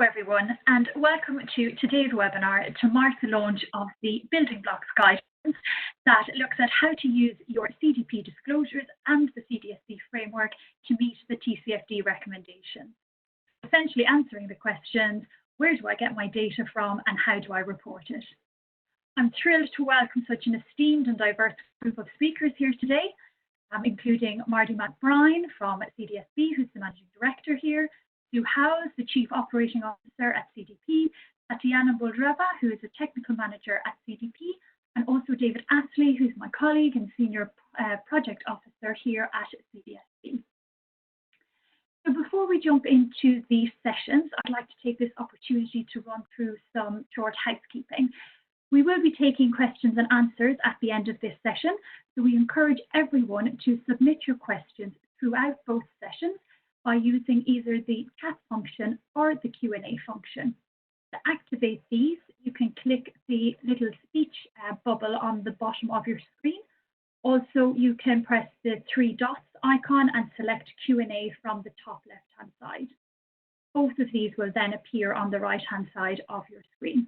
everyone, and welcome to today's webinar to mark the launch of the Building Blocks Guidance that looks at how to use your CDP disclosures and the CDSB Framework to meet the TCFD recommendations. Essentially answering the questions, where do I get my data from and how do I report it? I'm thrilled to welcome such an esteemed and diverse group of speakers here today, including Marty McBride from CDSB, who's the Managing Director here, Sue Howells, the Chief Operating Officer at CDP, Tatiana Buldreva, who is a Technical Manager at CDP, and also David Astley, who's my colleague and Senior Project Officer here at CDSB. So before we jump into the sessions, I'd like to take this opportunity to run through some short housekeeping. We will be taking questions and answers at the end of this session, so we encourage everyone to submit your questions throughout both sessions by using either the chat function or the Q&A function. To activate these, you can click the little speech bubble on the bottom of your screen. Also, you can press the three dots icon and select Q&A from the top left-hand side. Both of these will then appear on the right-hand side of your screen.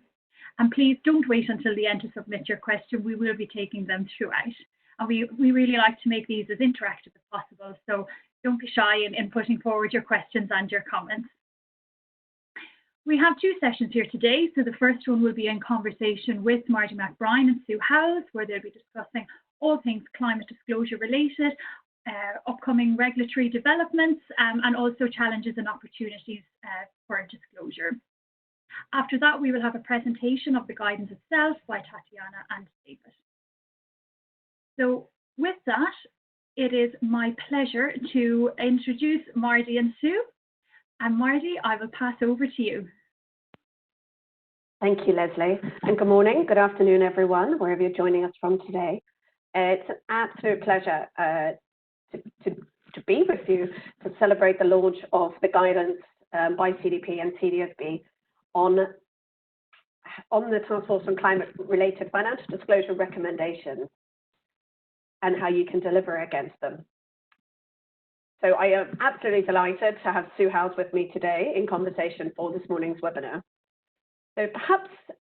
And please don't wait until the end to submit your question. We will be taking them throughout. And we really like to make these as interactive as possible, so don't be shy in putting forward your questions and your comments. We have two sessions here today. So the first one will be in conversation with Marty McBride and Sue Howells, where they'll be discussing all things climate disclosure related, upcoming regulatory developments, and also challenges and opportunities for disclosure. After that, we will have a presentation of the guidance itself by Tatiana and David. So with that, it is my pleasure to introduce Marty and Sue. And Marty, I will pass over to you. Thank you, Leslie. And good morning, good afternoon, everyone, wherever you're joining us from today. It's an absolute pleasure to be with you to celebrate the launch of the guidance by CDP and CDSB on the task force on climate-related financial disclosure recommendations and how you can deliver against them. So I am absolutely delighted to have Sue Howells with me today in conversation for this morning's webinar. So perhaps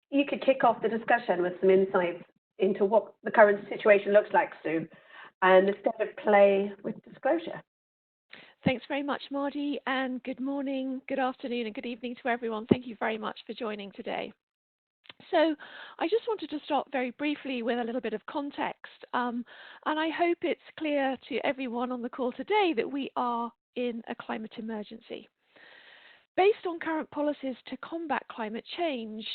you could kick off the discussion with some insights into what the current situation looks like, Sue, and the state of play with disclosure. Thanks very much, Marty, and good morning, good afternoon, and good evening to everyone. Thank you very much for joining today. So I just wanted to start very briefly with a little bit of context, and I hope it's clear to everyone on the call today that we are in a climate emergency. Based on current policies to combat climate change,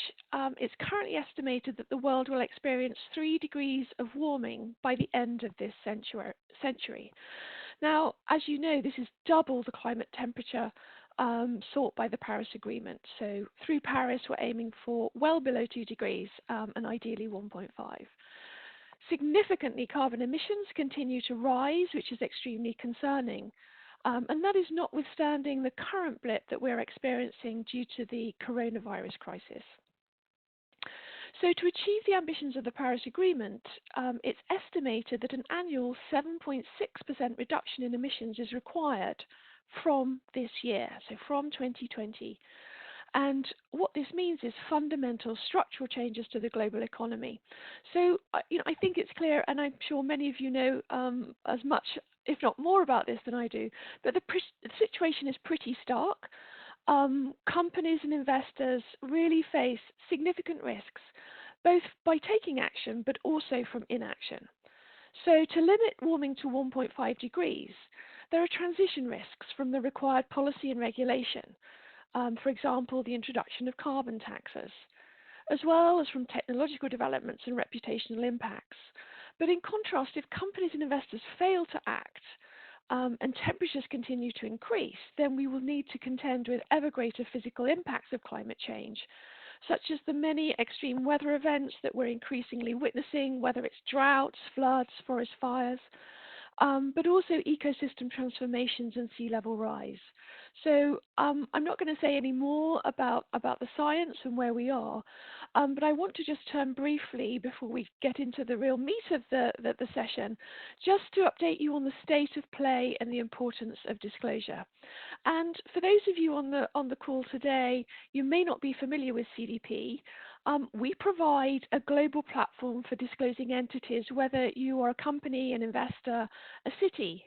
it's currently estimated that the world will experience 3 degrees of warming by the end of this century. Now, as you know, this is double the climate temperature sought by the Paris Agreement. So through Paris, we're aiming for well below 2 degrees and ideally 1.5. Significantly, carbon emissions continue to rise, which is extremely concerning. And that is notwithstanding the current blip that we're experiencing due to the coronavirus crisis. So to achieve the ambitions of the Paris Agreement, it's estimated that an annual 7.6% reduction in emissions is required from this year, so from 2020. And what this means is fundamental structural changes to the global economy. So, I think it's clear, and I'm sure many of you know as much, if not more about this than I do, but the situation is pretty stark. Companies and investors really face significant risks, both by taking action, but also from inaction. So to limit warming to 1.5 degrees, there are transition risks from the required policy and regulation. For example, the introduction of carbon taxes, as well as from technological developments and reputational impacts. But in contrast, if companies and investors fail to act and temperatures continue to increase, then we will need to contend with ever greater physical impacts of climate change, such as the many extreme weather events that we're increasingly witnessing, whether it's droughts, floods, forest fires, but also ecosystem transformations and sea level rise. So I'm not going to say any more about the science and where we are, but I want to just turn briefly, before we get into the real meat of the session, just to update you on the state of play and the importance of disclosure. And for those of you on the call today, you may not be familiar with CDP. We provide a global platform for disclosing entities, whether you are a company, an investor, a city.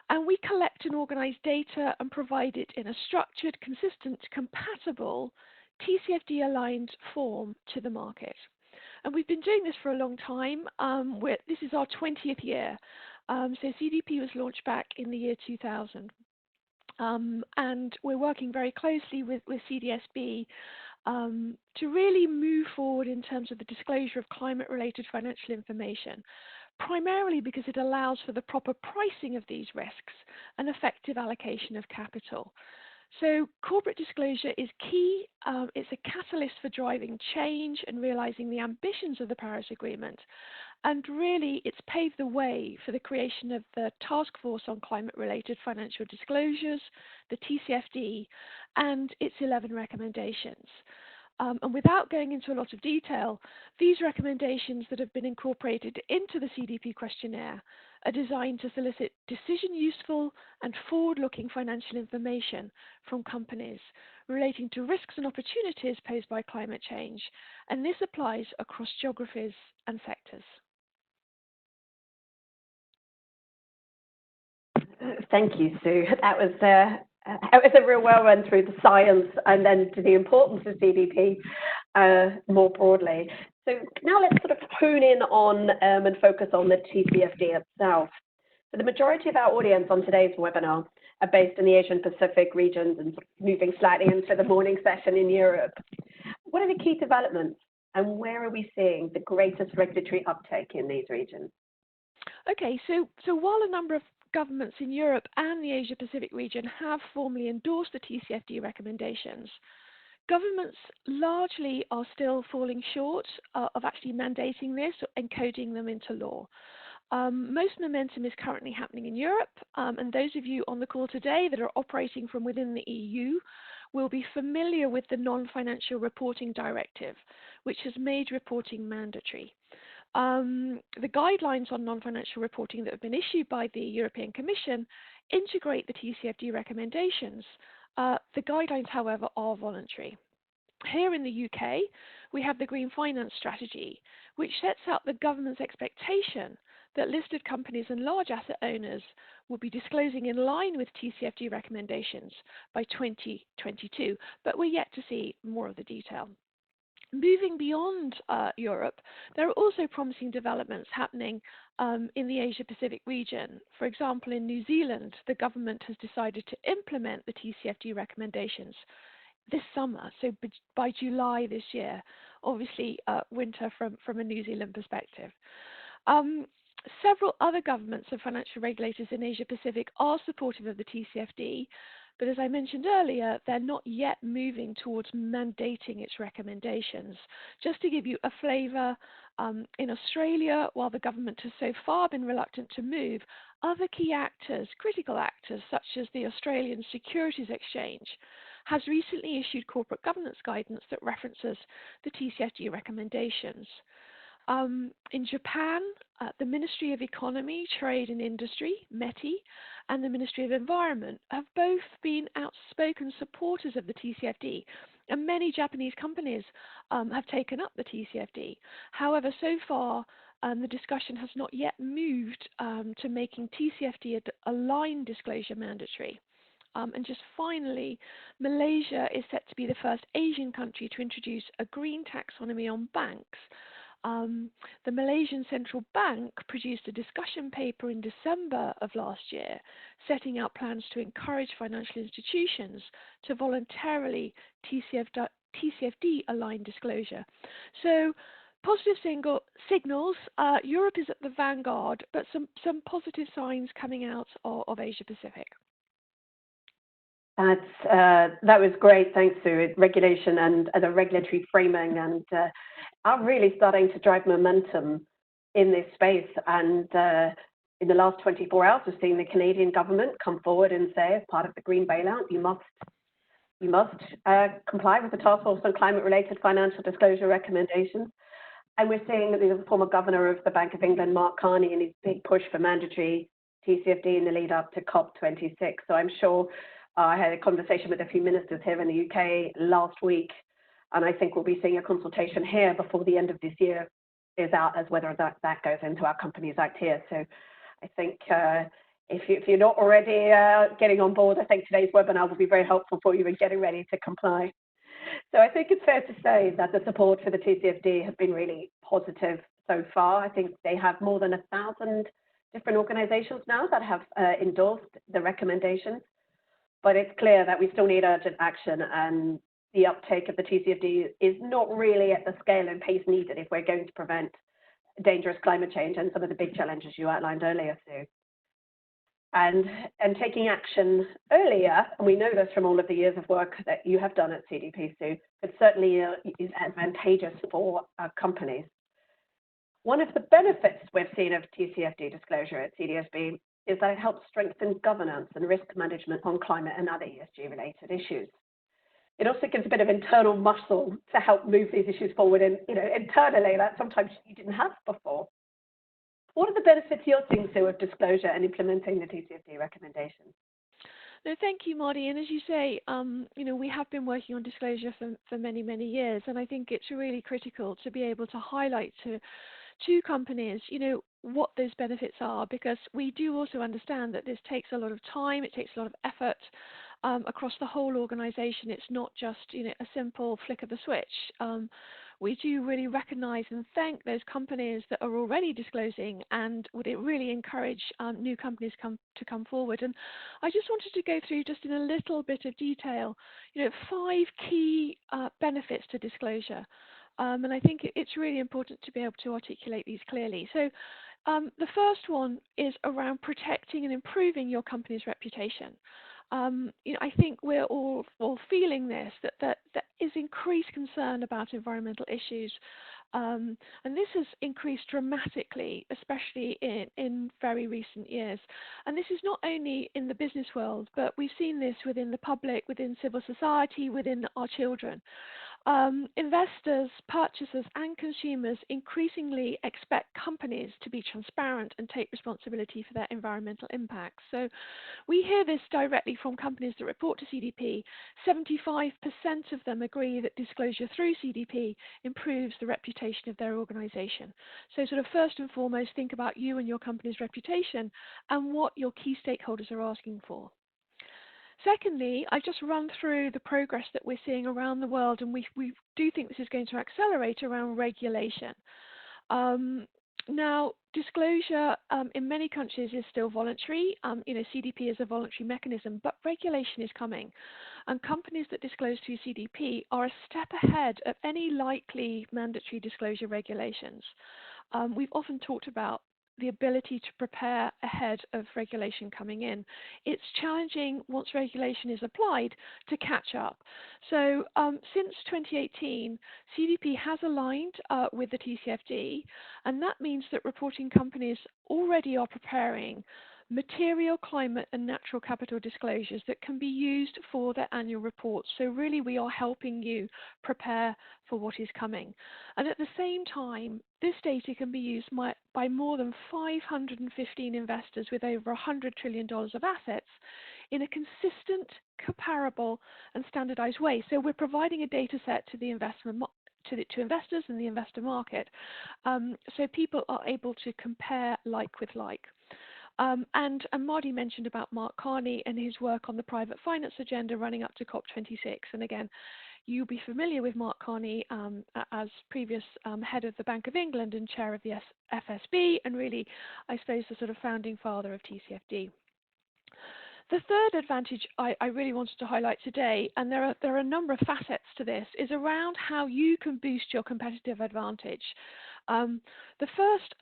And we collect and organize data and provide it in a structured, consistent, compatible, TCFD-aligned form to the market. And we've been doing this for a long time. This is our 20th year. So CDP was launched back in the year 2000. And we're working very closely with CDSB to really move forward in terms of the disclosure of climate-related financial information, primarily because it allows for the proper pricing of these risks and effective allocation of capital. So corporate disclosure is key. It's a catalyst for driving change and realizing the ambitions of the Paris Agreement. And really, it's paved the way for the creation of the Task Force on Climate-Related Financial Disclosures, the TCFD, and its 11 recommendations. And without going into a lot of detail, these recommendations that have been incorporated into the CDP questionnaire are designed to solicit decision-useful and forward-looking financial information from companies relating to risks and opportunities posed by climate change. And this applies across geographies and sectors. Thank you, Sue. That was a real well run through the science and then to the importance of CDP more broadly. So now let's sort of hone in on and focus on the TCFD itself. So the majority of our audience on today's webinar are based in the Asian Pacific regions and moving slightly into the morning session in Europe. What are the key developments and where are we seeing the greatest regulatory uptake in these regions? Okay, so while a number of governments in Europe and the Asia Pacific region have formally endorsed the TCFD recommendations, governments largely are still falling short of actually mandating this or encoding them into law. Most momentum is currently happening in Europe, and those of you on the call today that are operating from within the EU will be familiar with the Non-Financial Reporting Directive, which has made reporting mandatory. The guidelines on non-financial reporting that have been issued by the European Commission integrate the TCFD recommendations. The guidelines, however, are voluntary. Here in the UK, we have the Green Finance Strategy, which sets out the government's expectation that listed companies and large asset owners will be disclosing in line with TCFD recommendations by 2022, but we're yet to see more of the detail. Moving beyond Europe, there are also promising developments happening in the Asia-Pacific region. For example, in New Zealand, the government has decided to implement the TCFD recommendations this summer, so by July this year, obviously winter from a New Zealand perspective. Several other governments and financial regulators in Asia-Pacific are supportive of the TCFD, but as I mentioned earlier, they're not yet moving towards mandating its recommendations. Just to give you a flavour, in Australia, while the government has so far been reluctant to move, other key actors, critical actors, such as the Australian Securities Exchange, has recently issued corporate governance guidance that references the TCFD recommendations. In Japan, the Ministry of Economy, Trade and Industry, METI, and the Ministry of Environment have both been outspoken supporters of the TCFD, and many Japanese companies have taken up the TCFD. However, so far, the discussion has not yet moved to making TCFD-aligned disclosure mandatory. And just finally, Malaysia is set to be the first Asian country to introduce a green taxonomy on banks. The Malaysian Central Bank produced a discussion paper in December of last year, setting out plans to encourage financial institutions to voluntarily TCFD-aligned disclosure. So positive signals, Europe is at the vanguard, but some positive signs coming out of Asia-Pacific. That was great, thanks Sue. Regulation and the regulatory framing and are really starting to drive momentum in this space, and In the last 24 hours, we've seen the Canadian government come forward and say, as part of the green bailout, you must comply with the Task Force on Climate-Related Financial Disclosure recommendations. And we're seeing the former governor of the Bank of England, Mark Carney, and his big push for mandatory TCFD in the lead up to COP26. So I'm sure I had a conversation with a few ministers here in the UK last week, and I think we'll be seeing a consultation here before the end of this year is out as whether that goes into our Companies Act here. So I think if you're not already getting on board, I think today's webinar will be very helpful for you in getting ready to comply. So I think it's fair to say that the support for the TCFD has been really positive so far. I think they have more than 1,000 different organizations now that have endorsed the recommendations. But it's clear that we still need urgent action, and the uptake of the TCFD is not really at the scale and pace needed if we're going to prevent dangerous climate change and some of the big challenges you outlined earlier, Sue. And taking action earlier, and we know this from all of the years of work that you have done at CDP, Sue, it certainly is advantageous for our companies. One of the benefits we've seen of TCFD disclosure at CDSB is that it helps strengthen governance and risk management on climate and other ESG-related issues. It also gives a bit of internal muscle to help move these issues forward internally that sometimes you didn't have before. What are the benefits you're seeing, Sue, of disclosure and implementing the TCFD recommendations? No, thank you, Marty. And as you say, we have been working on disclosure for many, many years, and I think it's really critical to be able to highlight to companies, what those benefits are, because we do also understand that this takes a lot of time, it takes a lot of effort across the whole organization. It's not just, a simple flick of the switch. We do really recognize and thank those companies that are already disclosing, and would it really encourage new companies to come forward. And I just wanted to go through, just in a little bit of detail, 5 key benefits to disclosure. And I think it's really important to be able to articulate these clearly. So the first one is around protecting and improving your company's reputation. I think we're all feeling this, that there is increased concern about environmental issues. And this has increased dramatically, especially in very recent years. And this is not only in the business world, but we've seen this within the public, within civil society, within our children. Investors, purchasers, and consumers increasingly expect companies to be transparent and take responsibility for their environmental impacts. So we hear this directly from companies that report to CDP. 75% of them agree that disclosure through CDP improves the reputation of their organization. So sort of first and foremost, think about you and your company's reputation and what your key stakeholders are asking for. Secondly, I just run through the progress that we're seeing around the world, and we do think this is going to accelerate around regulation. Now, disclosure in many countries is still voluntary. CDP is a voluntary mechanism, but regulation is coming. And companies that disclose through CDP are a step ahead of any likely mandatory disclosure regulations. We've often talked about the ability to prepare ahead of regulation coming in. It's challenging once regulation is applied to catch up. So since 2018, CDP has aligned with the TCFD, and that means that reporting companies already are preparing material climate and natural capital disclosures that can be used for their annual reports. So really we are helping you prepare for what is coming. And at the same time, this data can be used by more than 515 investors with over $100 trillion of assets in a consistent, comparable and standardized way. So we're providing a data set to the to investors and the investor market, so people are able to compare like with like. And Marty mentioned about Mark Carney and his work on the private finance agenda running up to COP26. And again, you'll be familiar with Mark Carney as previous head of the Bank of England and chair of the FSB, and really, I suppose, the sort of founding father of TCFD. The third advantage I really wanted to highlight today, and there are a number of facets to this, is around how you can boost your competitive advantage. The first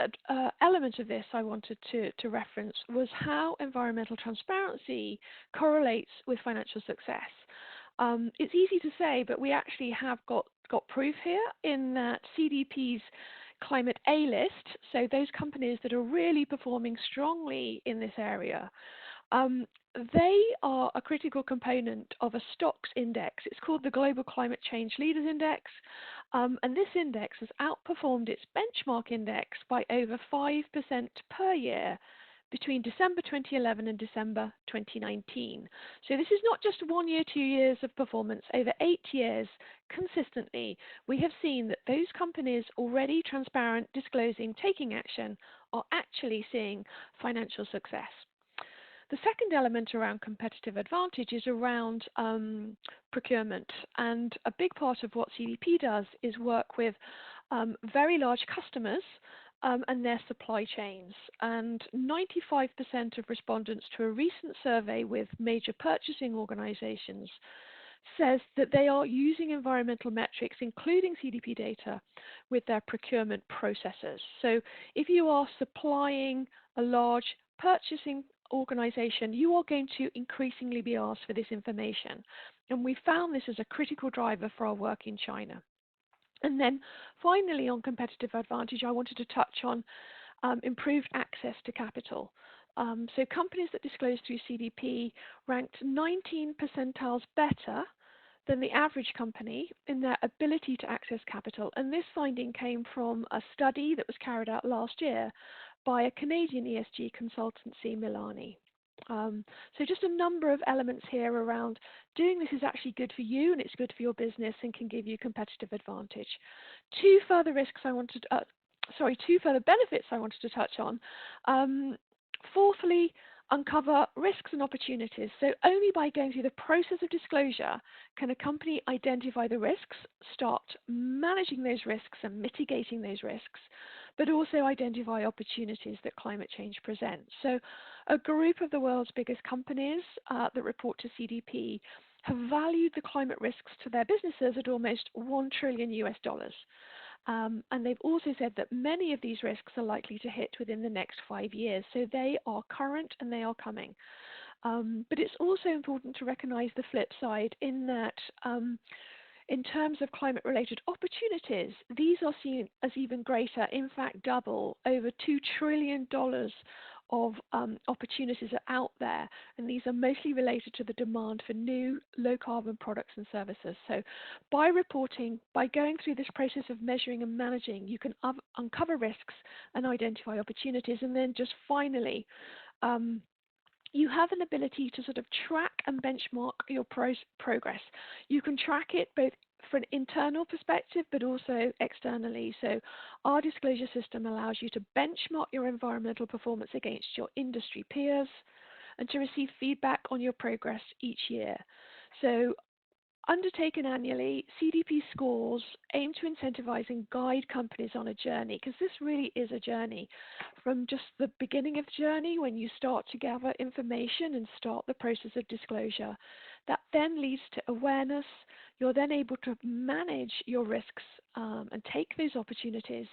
element of this I wanted to reference was how environmental transparency correlates with financial success. It's easy to say, but we actually have got proof here in that CDP's climate A list, so those companies that are really performing strongly in this area, they are a critical component of a stocks index. It's called the Global Climate Change Leaders Index, and this index has outperformed its benchmark index by over 5% per year between December 2011 and December 2019. So this is not just 1 year, 2 years of performance. Over 8 years, consistently, we have seen that those companies already transparent, disclosing, taking action, are actually seeing financial success. The second element around competitive advantage is around procurement. And a big part of what CDP does is work with very large customers and their supply chains. And 95% of respondents to a recent survey with major purchasing organizations says that they are using environmental metrics, including CDP data, with their procurement processes. So if you are supplying a large purchasing organization, you are going to increasingly be asked for this information. And we found this as a critical driver for our work in China. And then finally, on competitive advantage, I wanted to touch on improved access to capital. So companies that disclose through CDP ranked 19 percentiles better than the average company in their ability to access capital. And this finding came from a study that was carried out last year by a Canadian ESG consultancy, Milani. So just a number of elements here around doing this is actually good for you and it's good for your business and can give you competitive advantage. Two further benefits I wanted to touch on. Fourthly, uncover risks and opportunities. So only by going through the process of disclosure can a company identify the risks, start managing those risks and mitigating those risks, but also identify opportunities that climate change presents. So a group of the world's biggest companies that report to CDP have valued the climate risks to their businesses at almost $1 trillion US. And they've also said that many of these risks are likely to hit within the next 5 years. So they are current and they are coming. But it's also important to recognize the flip side in that in terms of climate-related opportunities, these are seen as even greater, in fact double, over $2 trillion of opportunities are out there, and these are mostly related to the demand for new low-carbon products and services. So by reporting, by going through this process of measuring and managing, you can uncover risks and identify opportunities. And then just finally, you have an ability to sort of track and benchmark your progress. You can track it both for an internal perspective, but also externally. So our disclosure system allows you to benchmark your environmental performance against your industry peers and to receive feedback on your progress each year. So undertaken annually, CDP scores aim to incentivize and guide companies on a journey, because this really is a journey from just the beginning of the journey when you start to gather information and start the process of disclosure. That then leads to awareness. You're then able to manage your risks and take those opportunities.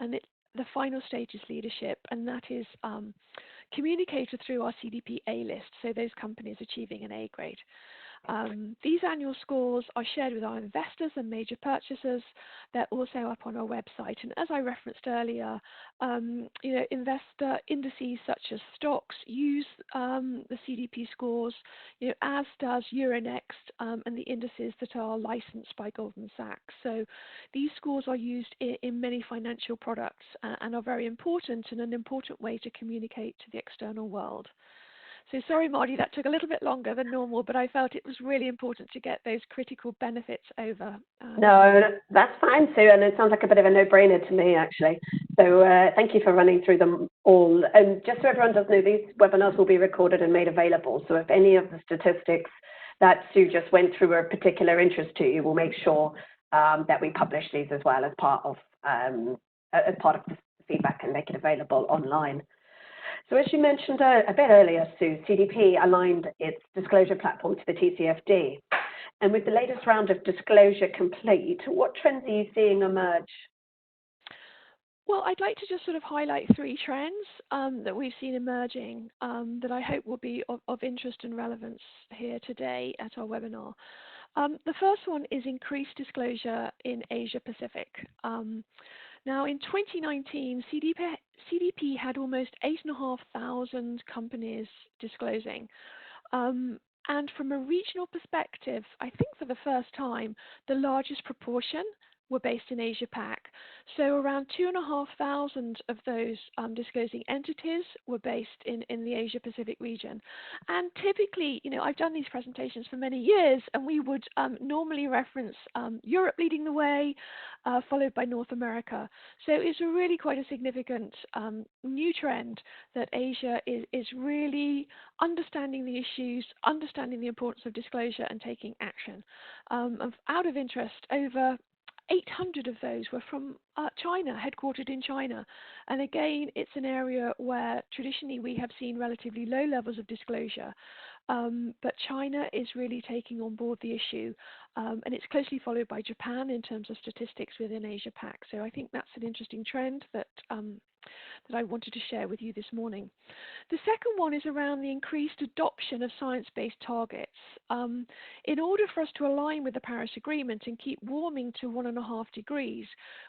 And the final stage is leadership, and that is communicated through our CDP A list, so those companies achieving an A grade. These annual scores are shared with our investors and major purchasers. They're also up on our website. And as I referenced earlier, investor indices such as stocks use the CDP scores, as does Euronext and the indices that are licensed by Goldman Sachs. So these scores are used in many financial products and are very important and an important way to communicate to the external world. So sorry, Marty, that took a little bit longer than normal, but I felt it was really important to get those critical benefits over. No, that's fine, Sue, and it sounds like a bit of a no-brainer to me, actually. So thank you for running through them all. And just so everyone does know, these webinars will be recorded and made available. So if any of the statistics that Sue just went through are of particular interest to you, we'll make sure that we publish these as well as part of the feedback and make it available online. So as you mentioned a bit earlier, Sue, CDP aligned its disclosure platform to the TCFD. And with the latest round of disclosure complete, what trends are you seeing emerge? Well, I'd like to just sort of highlight 3 trends that we've seen emerging that I hope will be of interest and relevance here today at our webinar. The first one is increased disclosure in Asia Pacific. Now, in 2019, CDP had almost 8,500 companies disclosing. And from a regional perspective, I think for the first time, the largest proportion were based in Asia Pac. So around 2,500 of those disclosing entities were based in the Asia Pacific region. And typically, I've done these presentations for many years, and we would normally reference Europe leading the way, followed by North America. So it's really quite a significant new trend that Asia is really understanding the issues, understanding the importance of disclosure and taking action. Out of interest, over 800 of those were from China, headquartered in China. And again, it's an area where traditionally we have seen relatively low levels of disclosure. But China is really taking on board the issue. And it's closely followed by Japan in terms of statistics within Asia Pac. So I think that's an interesting trend that I wanted to share with you this morning. The second one is around the increased adoption of science-based targets. In order for us to align with the Paris Agreement and keep warming to 1.5 degrees,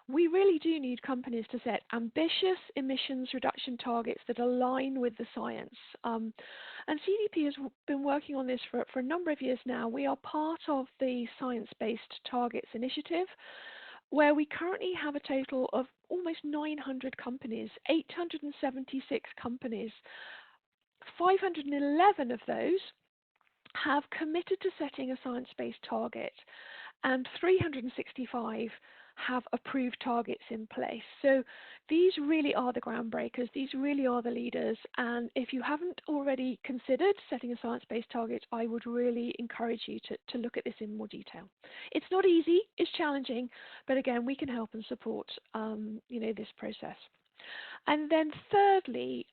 we really do need companies to set ambitious emissions reduction targets that align with the science. And CDP has been working on this for a number of years now. We are part of the Science-Based Targets Initiative, where we currently have a total of almost 900 companies, 876 companies. 511 of those have committed to setting a science-based target, and 365 have approved targets in place. So these really are the groundbreakers, these really are the leaders, and if you haven't already considered setting a science-based target, I would really encourage you to look at this in more detail. It's not easy, it's challenging, but again, we can help and support this process. And then thirdly,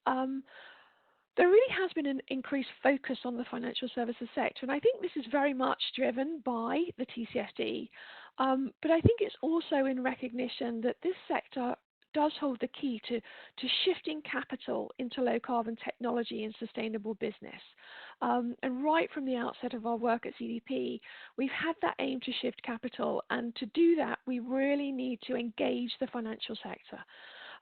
there really has been an increased focus on the financial services sector, and I think this is very much driven by the TCFD, but I think it's also in recognition that this sector does hold the key to shifting capital into low carbon technology and sustainable business. And right from the outset of our work at CDP, we've had that aim to shift capital, and to do that, we really need to engage the financial sector.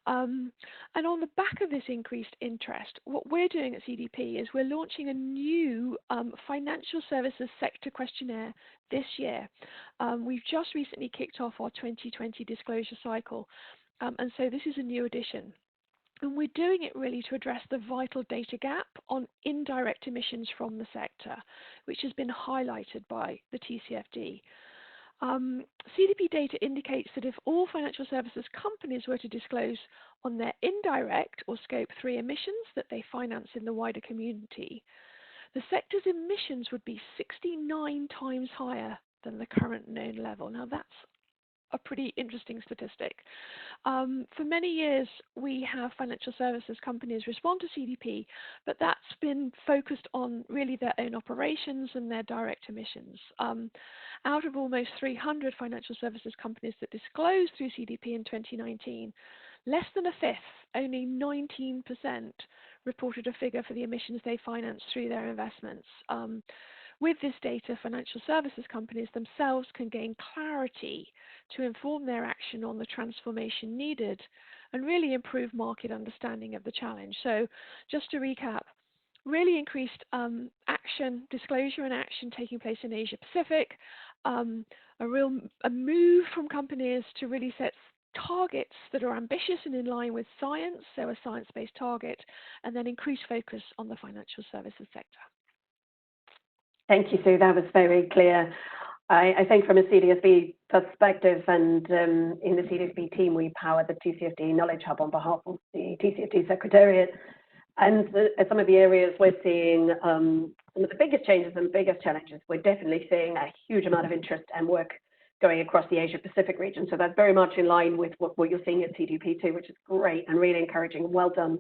And on the back of this increased interest, what we're doing at CDP is we're launching a new financial services sector questionnaire this year. We've just recently kicked off our 2020 disclosure cycle, and so this is a new edition. And we're doing it really to address the vital data gap on indirect emissions from the sector, which has been highlighted by the TCFD. CDP data indicates that if all financial services companies were to disclose on their indirect or scope 3 emissions that they finance in the wider community, the sector's emissions would be 69 times higher than the current known level. Now that's a pretty interesting statistic. For many years, we have financial services companies respond to CDP, but that's been focused on really their own operations and their direct emissions. Out of almost 300 financial services companies that disclosed through CDP in 2019, less than a fifth, only 19%, reported a figure for the emissions they financed through their investments. With this data, financial services companies themselves can gain clarity to inform their action on the transformation needed and really improve market understanding of the challenge. So just to recap, really increased disclosure and action taking place in Asia Pacific, a move from companies to really set targets that are ambitious and in line with science, so a science-based target, and then increased focus on the financial services sector. Thank you, Sue. That was very clear. I think from a CDSB perspective, and in the CDSB team, we power the TCFD Knowledge Hub on behalf of the TCFD Secretariat. And some of the areas we're seeing, some of the biggest changes and biggest challenges, we're definitely seeing a huge amount of interest and work going across the Asia Pacific region. So that's very much in line with what you're seeing at CDP too, which is great and really encouraging. Well done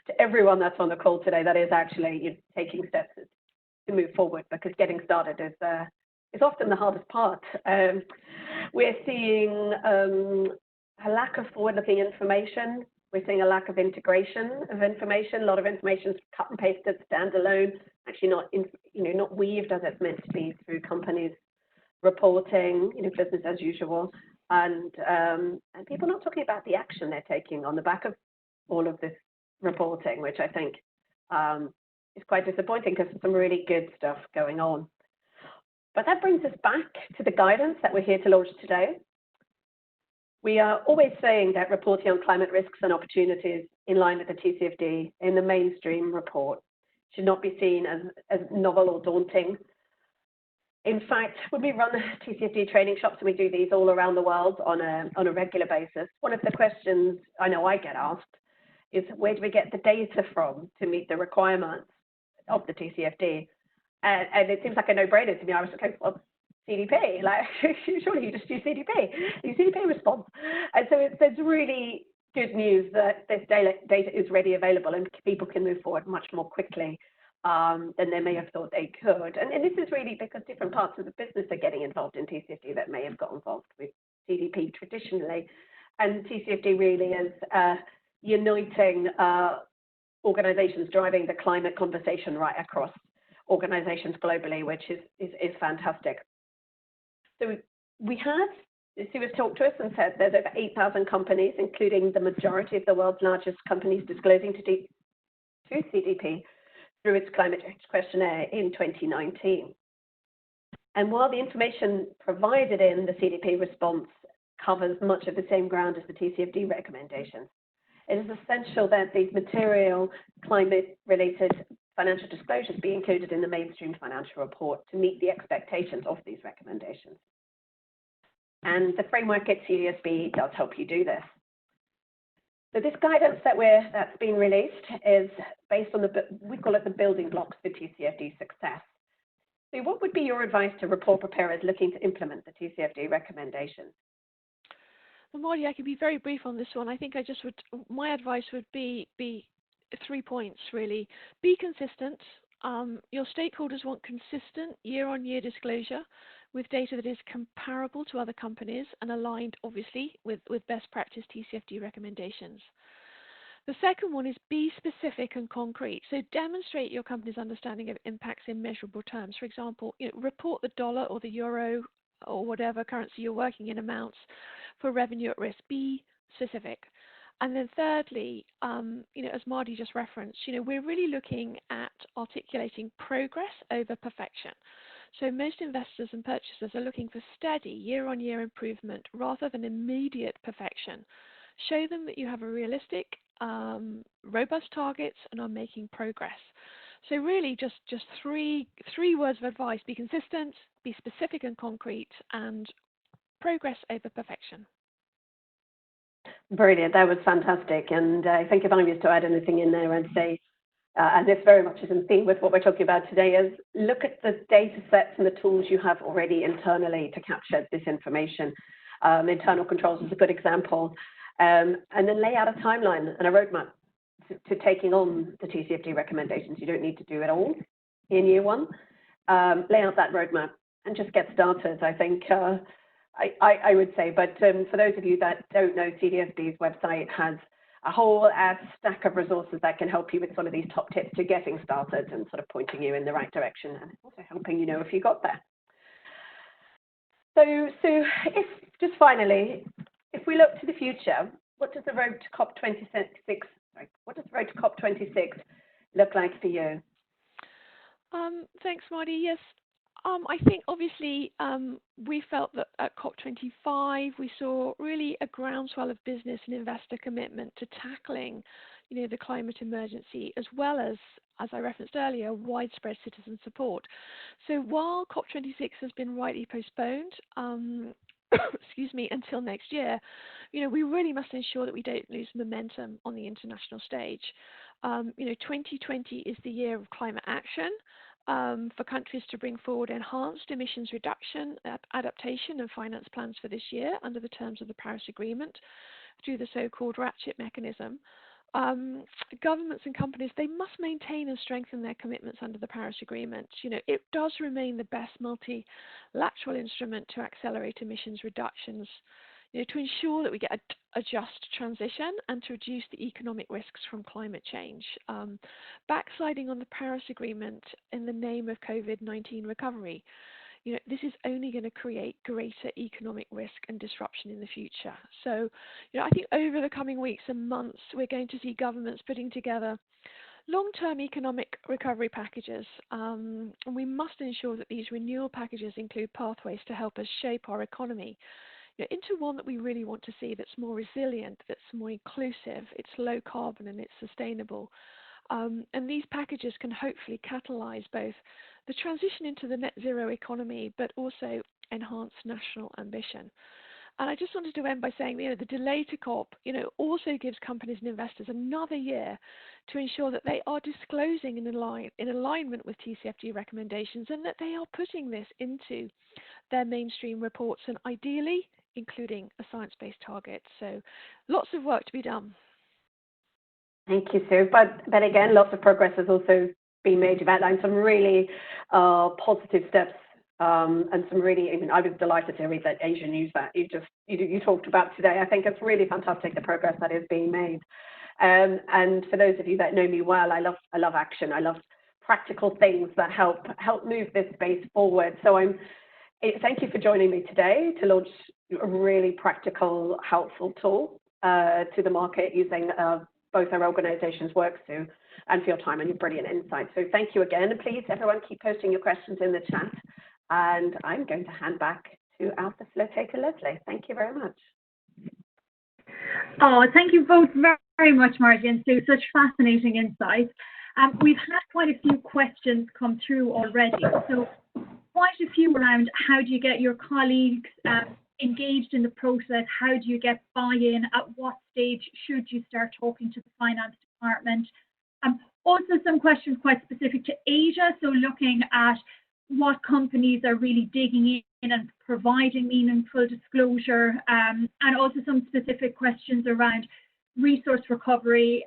to everyone that's on the call today that is actually taking steps to move forward, because getting started is often the hardest part. We're seeing a lack of forward-looking information. We're seeing a lack of integration of information. A lot of information is cut and pasted, standalone, actually not weaved as it's meant to be through companies. reporting, business as usual, and people not talking about the action they're taking on the back of all of this reporting, which I think is quite disappointing because there's some really good stuff going on. But that brings us back to the guidance that we're here to launch today. We are always saying that reporting on climate risks and opportunities in line with the TCFD in the mainstream report should not be seen as novel or daunting. In fact, when we run TCFD training shops, and we do these all around the world on a regular basis, one of the questions I know I get asked is, where do we get the data from to meet the requirements of the TCFD? And it seems like a no-brainer to me. I was like, well, CDP, like, surely you just use CDP, the CDP response. And so it's really good news that this data is ready available and people can move forward much more quickly than they may have thought they could. And this is really because different parts of the business are getting involved in TCFD that may have got involved with CDP traditionally. And TCFD really is uniting organizations, driving the climate conversation right across organizations globally, which is fantastic. So we have, Sue has talked to us and said there's over 8,000 companies, including the majority of the world's largest companies, disclosing to CDP through its climate change questionnaire in 2019. And while the information provided in the CDP response covers much of the same ground as the TCFD recommendations, it is essential that these material climate-related financial disclosures be included in the mainstream financial report to meet the expectations of these recommendations. And the framework at CDSB does help you do this. So this guidance that's been released is based on we call it the building blocks for TCFD success. So what would be your advice to report preparers looking to implement the TCFD recommendations? Well, Marty, I can be very brief on this one. I think my advice would be 3 points, really. Be consistent. Your stakeholders want consistent year-on-year disclosure with data that is comparable to other companies and aligned, obviously, with best practice TCFD recommendations. The second one is be specific and concrete. So demonstrate your company's understanding of impacts in measurable terms. For example, report the dollar or the euro or whatever currency you're working in amounts for revenue at risk. Be specific. And then thirdly, as Marty just referenced, we're really looking at articulating progress over perfection. So most investors and purchasers are looking for steady year-on-year improvement rather than immediate perfection. Show them that you have a realistic, robust targets and are making progress. So really just three words of advice: be consistent, be specific and concrete, and progress over perfection. Brilliant. That was fantastic. And I think if I was to add anything in there, I'd say, and this very much is in theme with what we're talking about today, is look at the data sets and the tools you have already internally to capture this information. Internal controls is a good example. And then lay out a timeline and a roadmap to taking on the TCFD recommendations. You don't need to do it all in year one. Lay out that roadmap and just get started, I think. I would say, but for those of you that don't know, CDSB's website has a whole stack of resources that can help you with some of these top tips to getting started and sort of pointing you in the right direction and also helping you know if you got there. So just finally, if we look to the future, what does the road to COP26 look like for you? Thanks, Marty. Yes. I think obviously we felt that at COP25 we saw really a groundswell of business and investor commitment to tackling, the climate emergency, as well as I referenced earlier, widespread citizen support. So while COP26 has been rightly postponed, excuse me, until next year, we really must ensure that we don't lose momentum on the international stage. 2020 is the year of climate action. For countries to bring forward enhanced emissions reduction, adaptation and finance plans for this year under the terms of the Paris Agreement through the so-called ratchet mechanism. Governments and companies, they must maintain and strengthen their commitments under the Paris Agreement. It does remain the best multilateral instrument to accelerate emissions reductions, to ensure that we get a just transition and to reduce the economic risks from climate change. Backsliding on the Paris Agreement in the name of COVID-19 recovery, this is only going to create greater economic risk and disruption in the future. So, I think over the coming weeks and months, we're going to see governments putting together long-term economic recovery packages, and we must ensure that these renewal packages include pathways to help us shape our economy into one that we really want to see, that's more resilient, that's more inclusive, it's low carbon and it's sustainable. And these packages can hopefully catalyse both the transition into the net zero economy, but also enhance national ambition. And I just wanted to end by saying, the delay to COP, also gives companies and investors another year to ensure that they are disclosing in alignment with TCFD recommendations, and that they are putting this into their mainstream reports, and ideally including a science-based target. So lots of work to be done. Thank you, Sue. But again, lots of progress has also been made. You've outlined some really positive steps. And some really, I was delighted to read that Asia news that you talked about today. I think it's really fantastic, the progress that is being made. And for those of you that know me well, I love action. I love practical things that help move this space forward. So thank you for joining me today to launch a really practical, helpful tool to the market using both our organization's work, Sue, and for your time and your brilliant insights. So thank you again. And please, everyone, keep posting your questions in the chat. And I'm going to hand back to our facilitator, Leslie. Thank you very much. Oh, thank you both very much, Marty and Sue. Such fascinating insights. We've had quite a few questions come through already. So quite a few around how do you get your colleagues engaged in the process? How do you get buy-in? At what stage should you start talking to the finance department? Also some questions quite specific to Asia. So looking at what companies are really digging in and providing meaningful disclosure, and also some specific questions around resource recovery,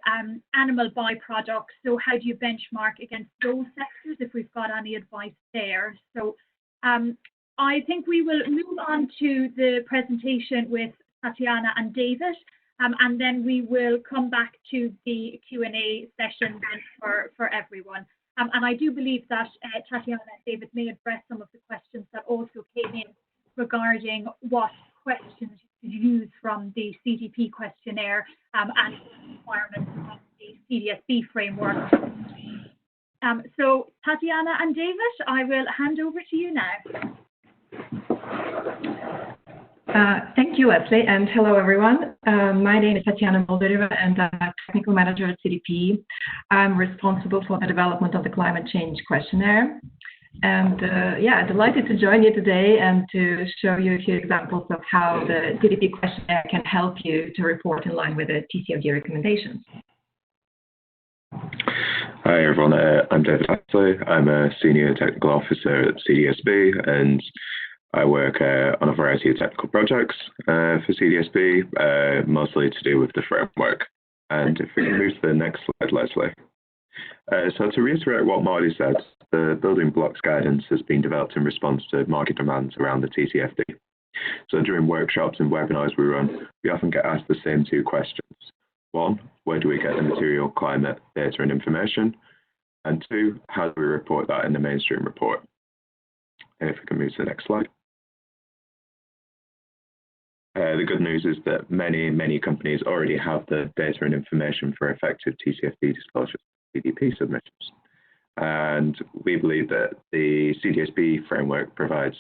animal byproducts. So how do you benchmark against those sectors, if we've got any advice there? So I think we will move on to the presentation with Tatiana and David, and then we will come back to the Q&A session for everyone. And I do believe that Tatiana and David may address some of the questions that also came in regarding what questions you use from the CDP questionnaire and requirements of the CDSB framework. So Tatiana and David, I will hand over to you now. Thank you, Leslie, and hello, everyone. My name is Tatiana Moldova, and I'm a technical manager at CDP. I'm responsible for the development of the climate change questionnaire. And delighted to join you today and to show you a few examples of how the CDP questionnaire can help you to report in line with the TCFD recommendations. Hi, everyone. I'm David Hackley. I'm a senior technical officer at CDSB, and I work on a variety of technical projects for CDSB, mostly to do with the framework. And if we can move to the next slide, Leslie. So to reiterate what Marty said, the building blocks guidance has been developed in response to market demands around the TCFD. So during workshops and webinars we run, we often get asked the same two questions. One, where do we get the material climate data and information? And two, how do we report that in the mainstream report? And if we can move to the next slide. The good news is that many companies already have the data and information for effective TCFD disclosure CDP submissions. And we believe that the CDSB framework provides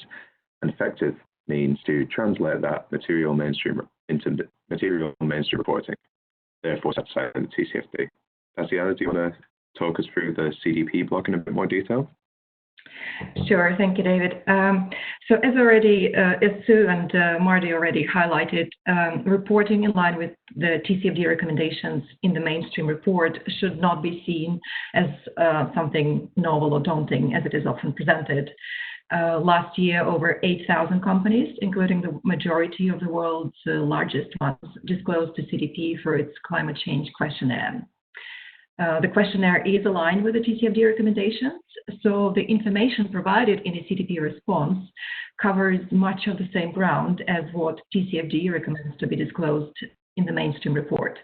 an effective means to translate that material mainstream into material mainstream reporting, therefore satisfying the TCFD. Tatiana, do you want to talk us through the CDP block in a bit more detail? Sure, thank you, David. So as Sue and Marty already highlighted, reporting in line with the TCFD recommendations in the mainstream report should not be seen as something novel or daunting as it is often presented. Last year, over 8,000 companies, including the majority of the world's largest ones, disclosed to CDP for its climate change questionnaire. The questionnaire is aligned with the TCFD recommendations, so the information provided in a CDP response covers much of the same ground as what TCFD recommends to be disclosed in the mainstream report.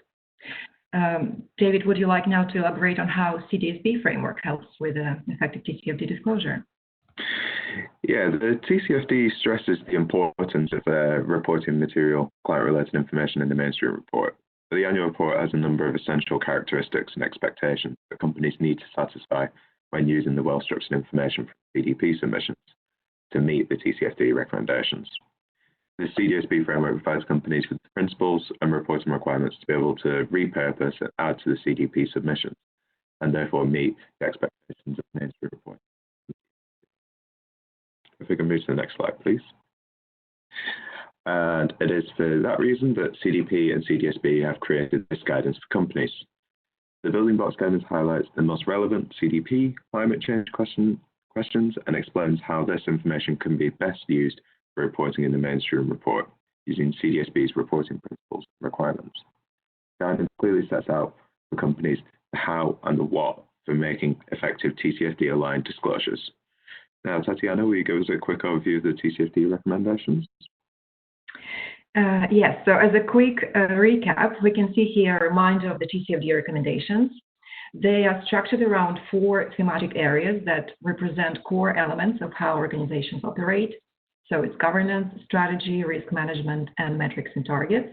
David, would you like now to elaborate on how CDSB framework helps with effective TCFD disclosure? Yeah, the TCFD stresses the importance of reporting material climate-related information in the mainstream report. The annual report has a number of essential characteristics and expectations that companies need to satisfy when using the well-structured information from CDP submissions to meet the TCFD recommendations. The CDSB framework provides companies with the principles and reporting requirements to be able to repurpose and add to the CDP submissions, and therefore meet the expectations of the mainstream report. If we can move to the next slide, please. And it is for that reason that CDP and CDSB have created this guidance for companies. The building blocks guidance highlights the most relevant CDP climate change questions and explains how this information can be best used for reporting in the mainstream report using CDSB's reporting principles and requirements. Guidance clearly sets out for companies the how and the what for making effective TCFD-aligned disclosures. Now, Tatiana, will you give us a quick overview of the TCFD recommendations? Yes, so as a quick recap, we can see here a reminder of the TCFD recommendations. They are structured around 4 thematic areas that represent core elements of how organizations operate. So it's governance, strategy, risk management, and metrics and targets.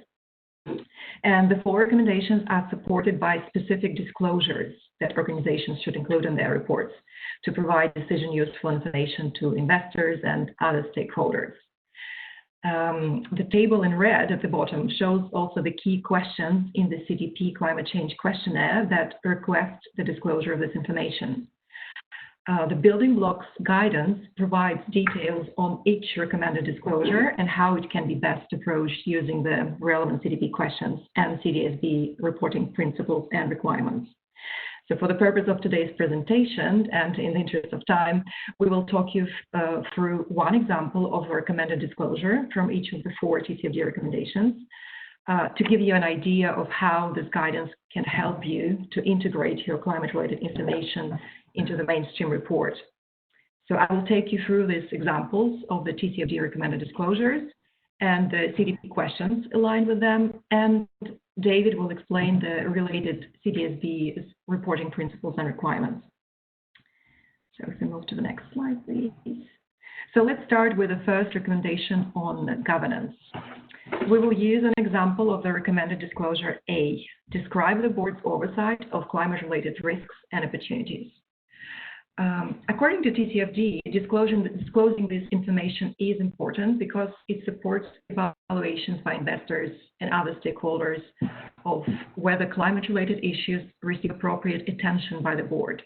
And the 4 recommendations are supported by specific disclosures that organizations should include in their reports to provide decision-useful information to investors and other stakeholders. The table in red at the bottom shows also the key questions in the CDP climate change questionnaire that request the disclosure of this information. The building blocks guidance provides details on each recommended disclosure and how it can be best approached using the relevant CDP questions and CDSB reporting principles and requirements. So for the purpose of today's presentation and in the interest of time, we will talk you through one example of a recommended disclosure from each of the 4 TCFD recommendations to give you an idea of how this guidance can help you to integrate your climate-related information into the mainstream report. So I will take you through these examples of the TCFD recommended disclosures and the CDP questions aligned with them, and David will explain the related CDSB reporting principles and requirements. So if we move to the next slide, please. So let's start with the first recommendation on governance. We will use an example of the recommended disclosure A, describe the board's oversight of climate-related risks and opportunities. According to TCFD, disclosing this information is important because it supports evaluations by investors and other stakeholders of whether climate-related issues receive appropriate attention by the board.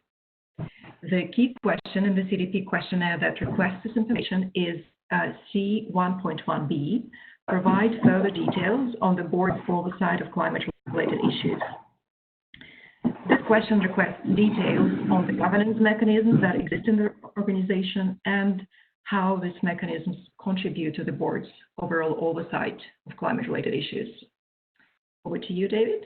The key question in the CDP questionnaire that requests this information is C1.1b, provide further details on the board's oversight of climate-related issues. This question requests details on the governance mechanisms that exist in the organization and how these mechanisms contribute to the board's overall oversight of climate-related issues. Over to you, David.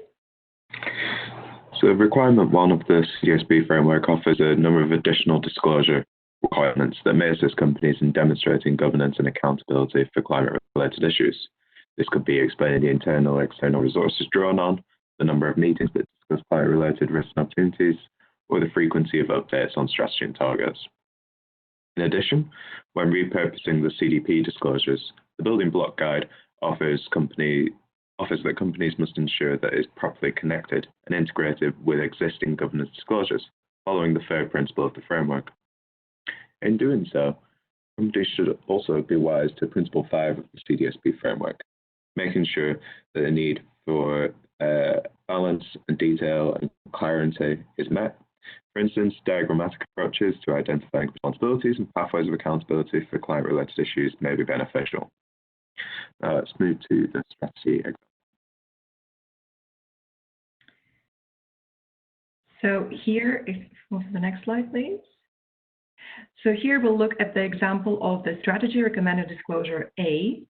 So requirement 1 of the CDSB framework offers a number of additional disclosure requirements that may assist companies in demonstrating governance and accountability for climate-related issues. This could be explaining the internal or external resources drawn on, the number of meetings that discuss climate-related risks and opportunities, or the frequency of updates on strategy and targets. In addition, when repurposing the CDP disclosures, the building block guide offers that companies must ensure that it is properly connected and integrated with existing governance disclosures, following the third principle of the framework. In doing so, companies should also be wise to Principle 5 of the CDSB framework, making sure that the need for balance and detail and clarity is met. For instance, diagrammatic approaches to identifying responsibilities and pathways of accountability for climate-related issues may be beneficial. Now let's move to the strategy example. So here, if we move to the next slide, please. So here we'll look at the example of the strategy recommended disclosure A,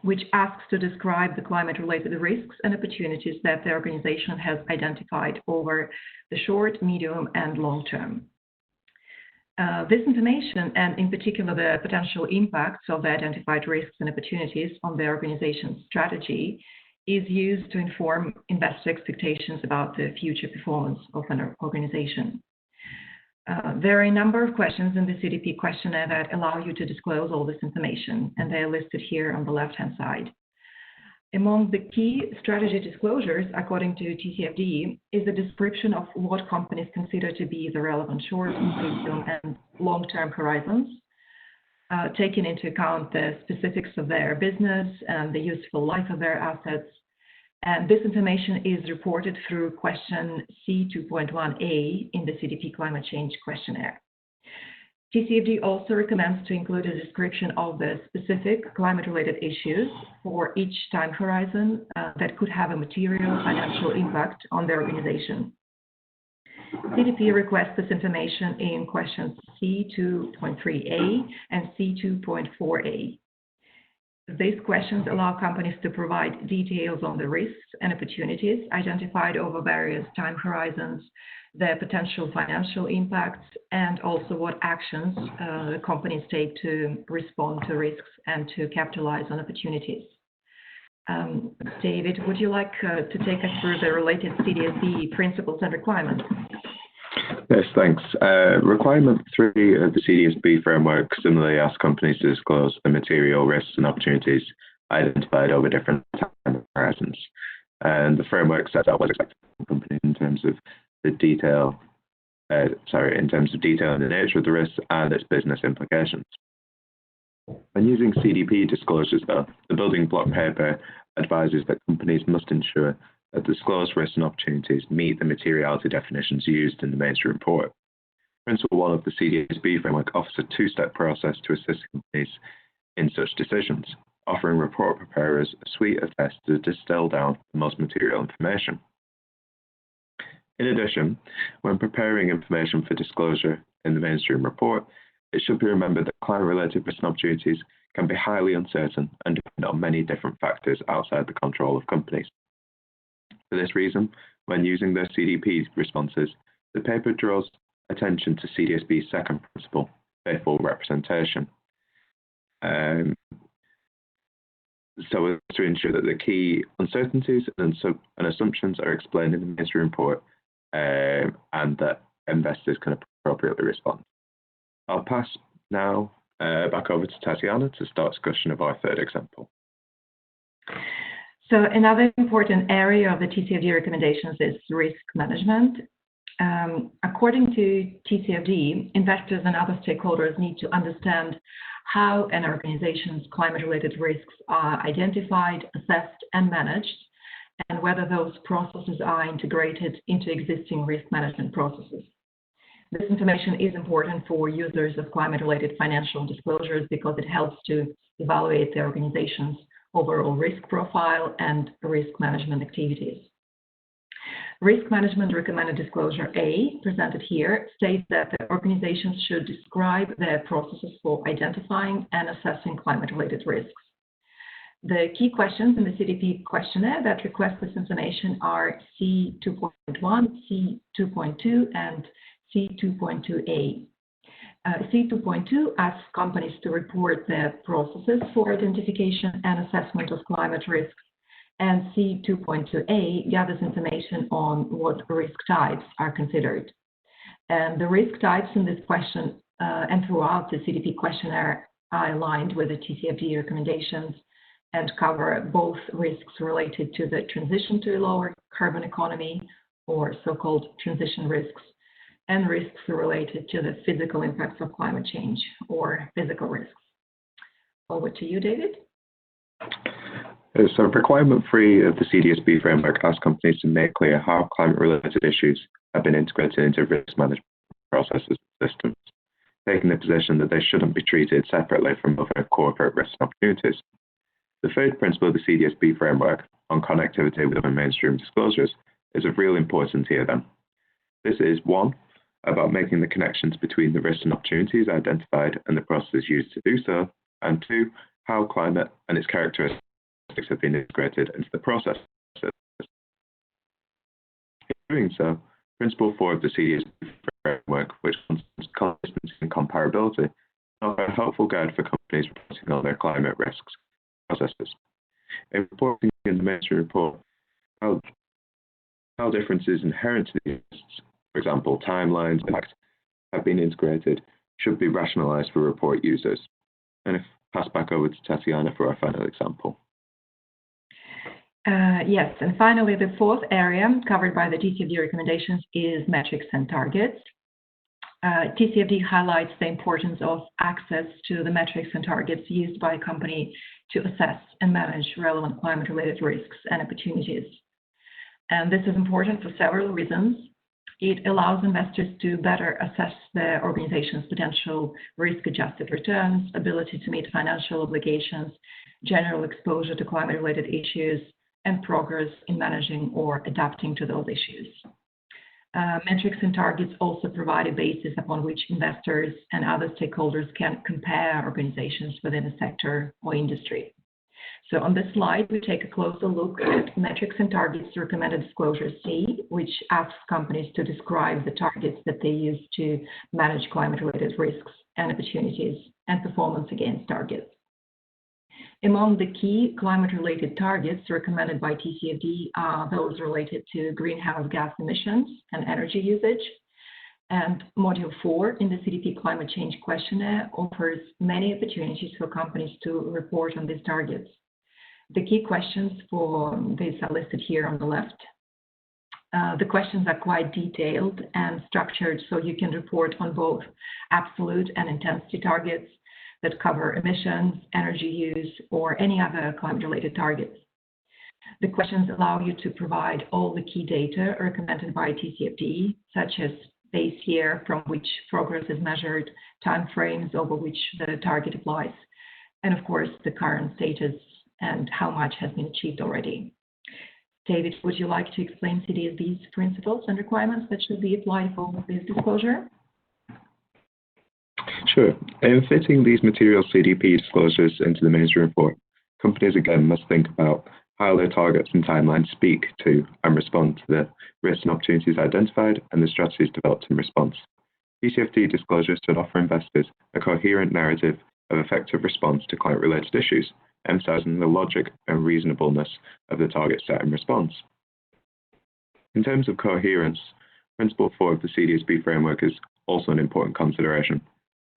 which asks to describe the climate-related risks and opportunities that the organization has identified over the short, medium, and long term. This information, and in particular the potential impacts of the identified risks and opportunities on the organization's strategy, is used to inform investor expectations about the future performance of an organization. There are a number of questions in the CDP questionnaire that allow you to disclose all this information, and they are listed here on the left-hand side. Among the key strategy disclosures, according to TCFD, is a description of what companies consider to be the relevant short, medium, and long-term horizons, taking into account the specifics of their business and the useful life of their assets. And this information is reported through question C2.1a in the CDP climate change questionnaire. TCFD also recommends to include a description of the specific climate-related issues for each time horizon that could have a material financial impact on the organization. CDP requests this information in questions C2.3a and C2.4a. These questions allow companies to provide details on the risks and opportunities identified over various time horizons, their potential financial impacts, and also what actions companies take to respond to risks and to capitalize on opportunities. David, would you like to take us through the related CDSB principles and requirements? Yes, thanks. Requirement 3 of the CDSB framework similarly asks companies to disclose the material risks and opportunities identified over different time horizons. And the framework sets out what's expected from companies in terms of the detail, in terms of detail and the nature of the risks and its business implications. When using CDP disclosures, though, the building block paper advises that companies must ensure that disclosed risks and opportunities meet the materiality definitions used in the mainstream report. Principle 1 of the CDSB framework offers a two-step process to assist companies in such decisions, offering report preparers a suite of tests to distill down the most material information. In addition, when preparing information for disclosure in the mainstream report, it should be remembered that climate-related risks and opportunities can be highly uncertain and depend on many different factors outside the control of companies. For this reason, when using the CDP responses, the paper draws attention to CDSB's second principle, faithful representation. So as to ensure that the key uncertainties and assumptions are explained in the mainstream report and that investors can appropriately respond. I'll pass now back over to Tatiana to start discussion of our third example. So another important area of the TCFD recommendations is risk management. According to TCFD, investors and other stakeholders need to understand how an organization's climate-related risks are identified, assessed, and managed, and whether those processes are integrated into existing risk management processes. This information is important for users of climate-related financial disclosures because it helps to evaluate their organization's overall risk profile and risk management activities. Risk management recommended disclosure A, presented here, states that the organizations should describe their processes for identifying and assessing climate-related risks. The key questions in the CDP questionnaire that request this information are C2.1, C2.2, and C2.2a. C2.2 asks companies to report their processes for identification and assessment of climate risks, and C2.2a gathers information on what risk types are considered. And the risk types in this question and throughout the CDP questionnaire are aligned with the TCFD recommendations and cover both risks related to the transition to a lower carbon economy, or so-called transition risks, and risks related to the physical impacts of climate change, or physical risks. Over to you, David. So requirement 3 of the CDSB framework asks companies to make clear how climate-related issues have been integrated into risk management processes and systems, taking the position that they shouldn't be treated separately from other corporate risks and opportunities. The third principle of the CDSB framework on connectivity with other mainstream disclosures is of real importance here then. This is 1, about making the connections between the risks and opportunities identified and the processes used to do so, and 2, how climate and its characteristics have been integrated into the process. In doing so, Principle 4 of the CDSB framework, which concerns consistency and comparability, offers a helpful guide for companies reporting on their climate risks processes. In reporting in the mainstream report, how differences inherent to the risks, for example, timelines, impact, have been integrated should be rationalised for report users. And if pass back over to Tatiana for our final example. Yes, and finally, the fourth area covered by the TCFD recommendations is metrics and targets. TCFD highlights the importance of access to the metrics and targets used by a company to assess and manage relevant climate-related risks and opportunities. And this is important for several reasons. It allows investors to better assess their organization's potential risk-adjusted returns, ability to meet financial obligations, general exposure to climate-related issues, and progress in managing or adapting to those issues. Metrics and targets also provide a basis upon which investors and other stakeholders can compare organizations within a sector or industry. So on this slide, we take a closer look at metrics and targets recommended disclosure C, which asks companies to describe the targets that they use to manage climate-related risks and opportunities and performance against targets. Among the key climate-related targets recommended by TCFD are those related to greenhouse gas emissions and energy usage. And Module 4 in the CDP Climate Change Questionnaire offers many opportunities for companies to report on these targets. The key questions for this are listed here on the left. The questions are quite detailed and structured, so you can report on both absolute and intensity targets that cover emissions, energy use, or any other climate-related targets. The questions allow you to provide all the key data recommended by TCFD, such as base year from which progress is measured, timeframes over which the target applies, and of course, the current status and how much has been achieved already. David, would you like to explain CDSB's principles and requirements that should be applied for this disclosure? Sure. In fitting these material CDP disclosures into the mainstream report, companies again must think about how their targets and timelines speak to and respond to the risks and opportunities identified and the strategies developed in response. TCFD disclosures should offer investors a coherent narrative of effective response to climate-related issues, emphasizing the logic and reasonableness of the target set and response. In terms of coherence, Principle 4 of the CDSB framework is also an important consideration.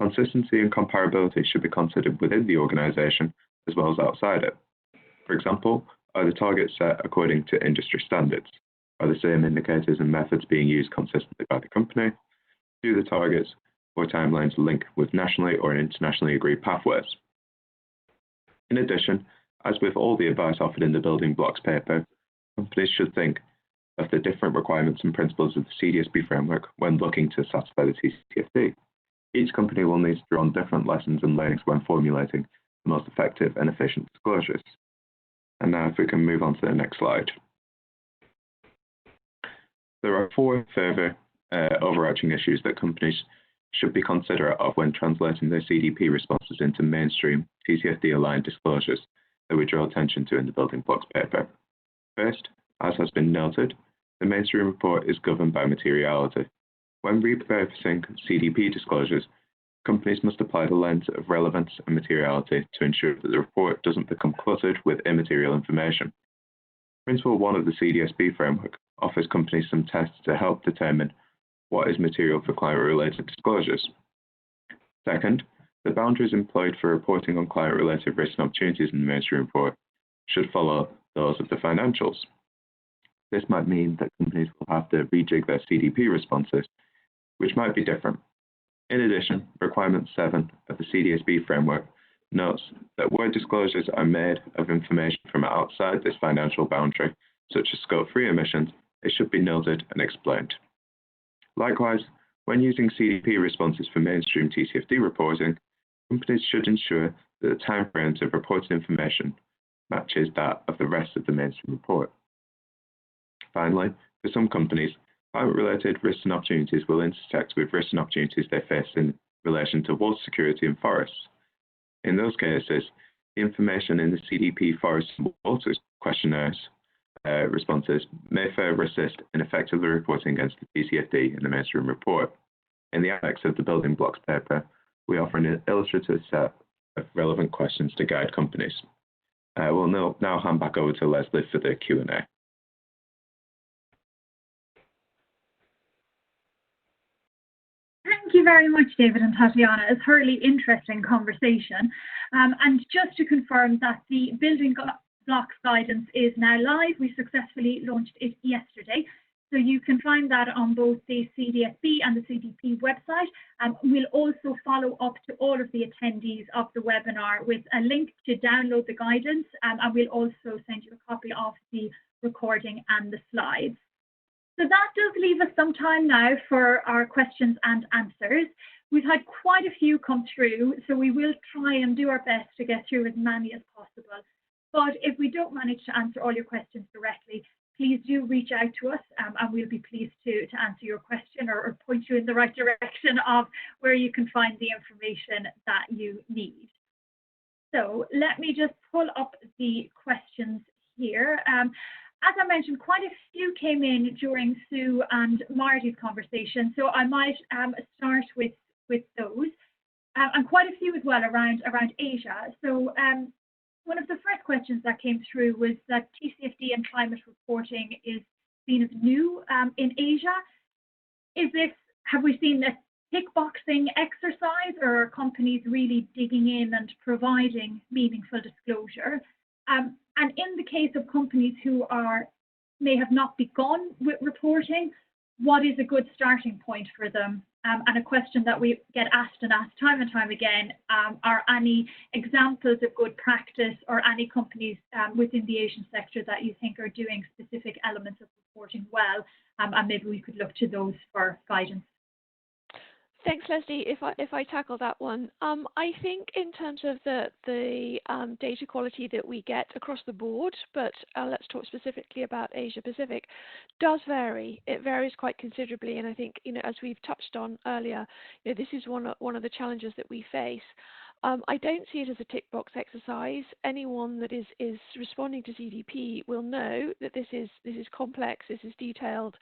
Consistency and comparability should be considered within the organization as well as outside it. For example, are the targets set according to industry standards? Are the same indicators and methods being used consistently by the company? Do the targets or timelines link with nationally or internationally agreed pathways? In addition, as with all the advice offered in the building blocks paper, companies should think of the different requirements and principles of the CDSB framework when looking to satisfy the TCFD. Each company will need to draw on different lessons and learnings when formulating the most effective and efficient disclosures. And now if we can move on to the next slide. There are 4 further overarching issues that companies should be considerate of when translating their CDP responses into mainstream TCFD-aligned disclosures that we draw attention to in the building blocks paper. First, as has been noted, the mainstream report is governed by materiality. When repurposing CDP disclosures, companies must apply the lens of relevance and materiality to ensure that the report doesn't become cluttered with immaterial information. Principle 1 of the CDSB framework offers companies some tests to help determine what is material for climate-related disclosures. Second, the boundaries employed for reporting on climate-related risks and opportunities in the mainstream report should follow those of the financials. This might mean that companies will have to rejig their CDP responses, which might be different. In addition, requirement 7 of the CDSB framework notes that where disclosures are made of information from outside this financial boundary, such as Scope 3 emissions, it should be noted and explained. Likewise, when using CDP responses for mainstream TCFD reporting, companies should ensure that the timeframes of reported information matches that of the rest of the mainstream report. Finally, for some companies, climate-related risks and opportunities will intersect with risks and opportunities they face in relation to water security and forests. In those cases, the information in the CDP Forest and Water questionnaires responses may further assist in effectively reporting against the TCFD in the mainstream report. In the annex of the building blocks paper, we offer an illustrative set of relevant questions to guide companies. We'll now hand back over to Leslie for the Q&A. Thank you you very much, David and Tatiana. A thoroughly interesting conversation. And just to confirm that the building blocks guidance is now live. We successfully launched it yesterday. So you can find that on both the CDSB and the CDP website. We'll also follow up to all of the attendees of the webinar with a link to download the guidance, and we'll also send you a copy of the recording and the slides. So that does leave us some time now for our questions and answers. We've had quite a few come through, so we will try and do our best to get through as many as possible. But if we don't manage to answer all your questions directly, please do reach out to us, and we'll be pleased to answer your question or point you in the right direction of where you can find the information that you need. So let me just pull up the questions here. As I mentioned, quite a few came in during Sue and Marty's conversation, so I might start with those, and quite a few as well around Asia. So one of the first questions that came through was that TCFD and climate reporting is seen as new in Asia. Have we seen this tick boxing exercise, or are companies really digging in and providing meaningful disclosure? And in the case of companies who may have not begun with reporting, what is a good starting point for them? And a question that we get asked time and time again, are any examples of good practice or any companies within the Asian sector that you think are doing specific elements of reporting well? And maybe we could look to those for guidance. Thanks, Leslie. If I tackle that one, I think in terms of the data quality that we get across the board, but let's talk specifically about Asia Pacific, does vary. It varies quite considerably, and I think, as we've touched on earlier, this is one of the challenges that we face. I don't see it as a tick box exercise. Anyone that is responding to CDP will know that this is complex, this is detailed.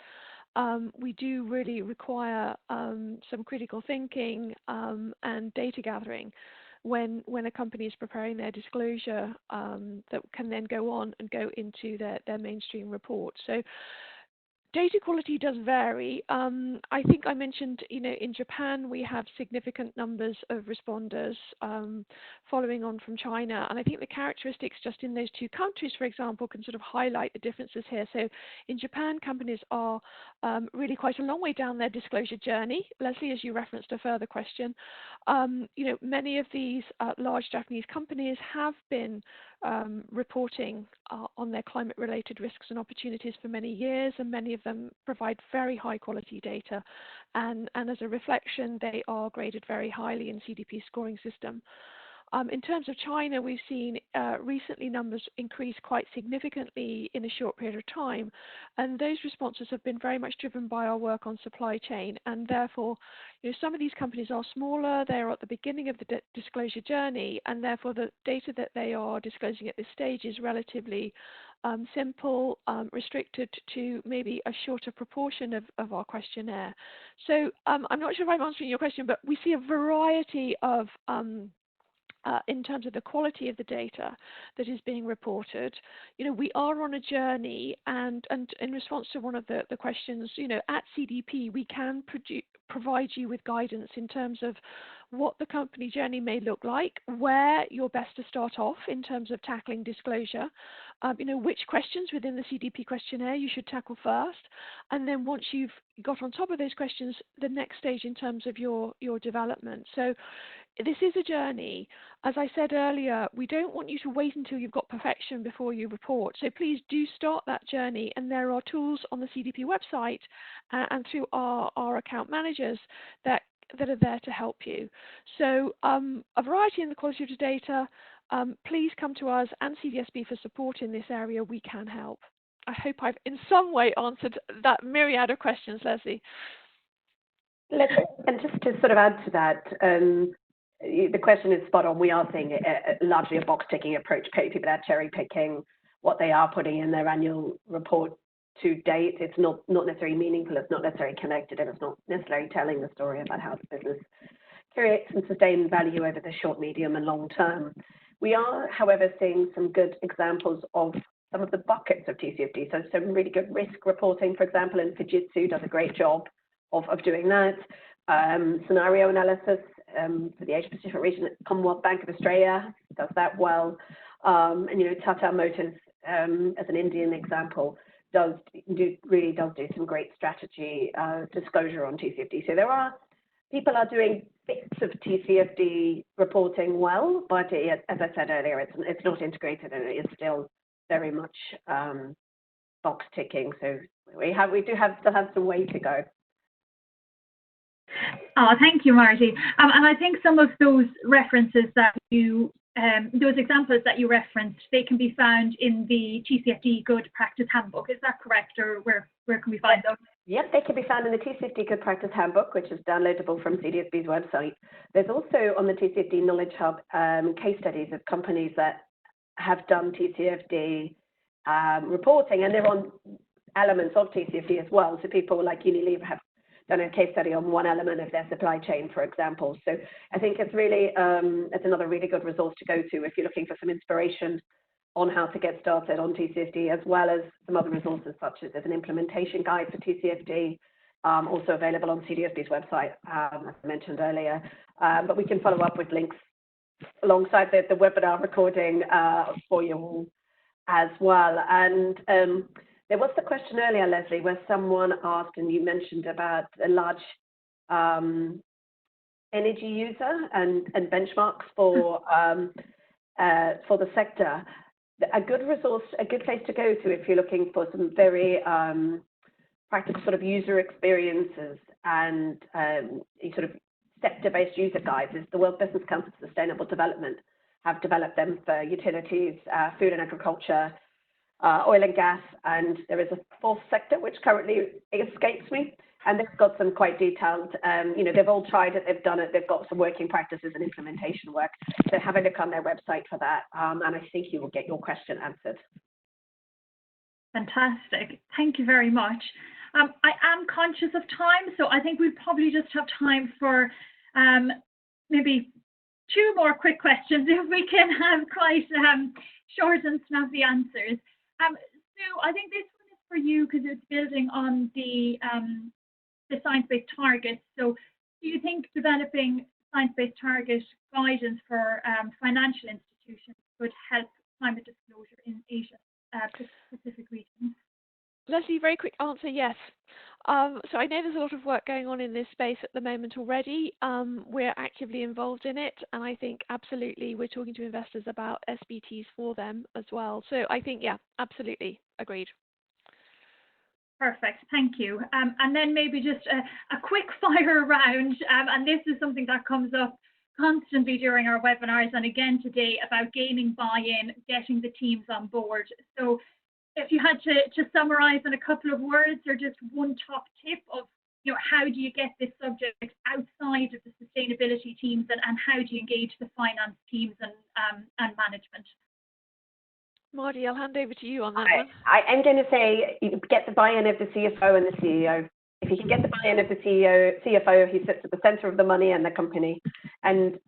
We do really require some critical thinking and data gathering when a company is preparing their disclosure that can then go on and go into their mainstream report. So data quality does vary. I think I mentioned, in Japan we have significant numbers of responders following on from China, and I think the characteristics just in those two countries, for example, can sort of highlight the differences here. So in Japan, companies are really quite a long way down their disclosure journey. Leslie, as you referenced a further question, many of these large Japanese companies have been reporting on their climate-related risks and opportunities for many years, and many of them provide very high-quality data. And as a reflection, they are graded very highly in CDP's scoring system. In terms of China, we've seen recently numbers increase quite significantly in a short period of time, and those responses have been very much driven by our work on supply chain, and therefore some of these companies are smaller, they're at the beginning of the disclosure journey, and therefore the data that they are disclosing at this stage is relatively simple, restricted to maybe a shorter proportion of our questionnaire. So I'm not sure if I'm answering your question, but we see a variety of in terms of the quality of the data that is being reported. We are on a journey, and in response to one of the questions, at CDP we can provide you with guidance in terms of what the company journey may look like, where you're best to start off in terms of tackling disclosure, which questions within the CDP questionnaire you should tackle first, and then once you've got on top of those questions, the next stage in terms of your development. So this is a journey. As I said earlier, we don't want you to wait until you've got perfection before you report. So please do start that journey, and there are tools on the CDP website and through our account managers that are there to help you. So a variety in the quality of the data. Please come to us and CDSB for support in this area. We can help. I hope I've in some way answered that myriad of questions, Leslie. And just to sort of add to that, the question is spot on. We are seeing largely a box-ticking approach. People are cherry-picking what they are putting in their annual report to date. It's not necessarily meaningful, it's not necessarily connected, and it's not necessarily telling the story about how the business creates and sustains value over the short, medium, and long term. We are, however, seeing some good examples of some of the buckets of TCFD. So some really good risk reporting, for example, and Fujitsu does a great job of doing that. scenario analysis for the Asia Pacific region. Commonwealth Bank of Australia does that well. And Tata Motors, as an Indian example, really does do some great strategy disclosure on TCFD. So people are doing bits of TCFD reporting well, but as I said earlier, it's not integrated and it is still very much box ticking. So we do still have some way to go. Oh, thank you, Marty. And I think some of those references that those examples that you referenced, they can be found in the TCFD Good Practice Handbook. Is that correct, or where can we find those? Yep, they can be found in the TCFD Good Practice Handbook, which is downloadable from CDSB's website. There's also on the TCFD Knowledge Hub case studies of companies that have done TCFD reporting, and they're on elements of TCFD as well. So people like Unilever have done a case study on one element of their supply chain, for example. So I think it's really it's another really good resource to go to if you're looking for some inspiration on how to get started on TCFD, as well as some other resources such as there's an implementation guide for TCFD, also available on CDSB's website, as I mentioned earlier. But we can follow up with links alongside the webinar recording for you all as well. And there was the question earlier, Leslie, where someone asked, and you mentioned about a large energy user and benchmarks for the sector. A good resource, a good place to go to if you're looking for some very practical sort of user experiences and sort of sector-based user guides is the World Business Council for Sustainable Development. Have developed them for utilities, food and agriculture, oil and gas, and there is a fourth sector which currently escapes me, and they've got some quite detailed, they've all tried it, they've done it, they've got some working practices and implementation work. So have a look on their website for that, and I think you will get your question answered. Fantastic. Thank you very much. I am conscious of time, so I think we probably just have time for maybe two more quick questions if we can have quite short and snappy answers. Sue, I think this one is for you because it's building on the science-based targets. So do you think developing science-based target guidance for financial institutions could help climate disclosure in Asia Pacific regions? Leslie, very quick answer, yes. So I know there's a lot of work going on in this space at the moment already. We're actively involved in it, and I think absolutely we're talking to investors about SBTs for them as well. So I think, yeah, absolutely, agreed. Perfect, thank you. And then maybe just a quick fire round, and this is something that comes up constantly during our webinars and again today about gaining buy-in, getting the teams on board. So if you had to summarize in a couple of words or just one top tip of, how do you get this subject outside of the sustainability teams and how do you engage the finance teams and management? Marty, I'll hand over to you on that one. I'm going to say get the buy-in of the CFO and the CEO. If you can get the buy-in of the CFO, he sits at the center of the money and the company and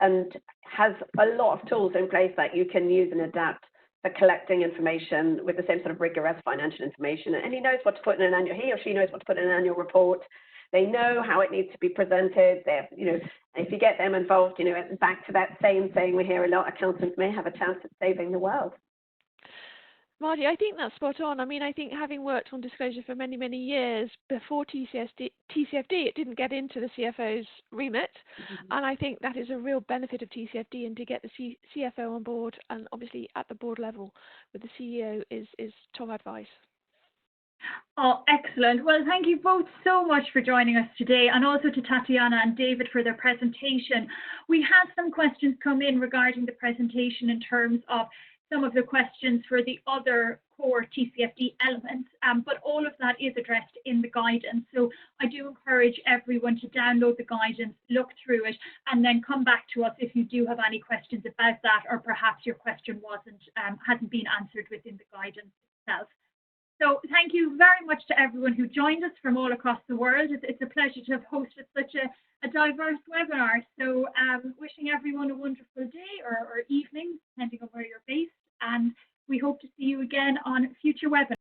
has a lot of tools in place that you can use and adapt for collecting information with the same sort of rigor as financial information. And he knows what to put in he or she knows what to put in an annual report. They know how it needs to be presented. If you get them involved, back to that same saying we hear a lot, accountants may have a chance at saving the world. Marty, I think that's spot on. I mean, I think having worked on disclosure for many, many years, before TCFD, it didn't get into the CFO's remit. Mm-hmm. And I think that is a real benefit of TCFD, and to get the CFO on board, and obviously at the board level with the CEO is top advice. Oh, excellent. Well, thank you both so much for joining us today, and also to Tatiana and David for their presentation. We had some questions come in regarding the presentation in terms of some of the questions for the other core TCFD elements, but all of that is addressed in the guidance. So I do encourage everyone to download the guidance, look through it, and then come back to us if you do have any questions about that, or perhaps your question hasn't been answered within the guidance itself. So thank you very much to everyone who joined us from all across the world. It's a pleasure to have hosted such a diverse webinar. So wishing everyone a wonderful day or evening, depending on where you're based. And we hope to see you again on future webinars.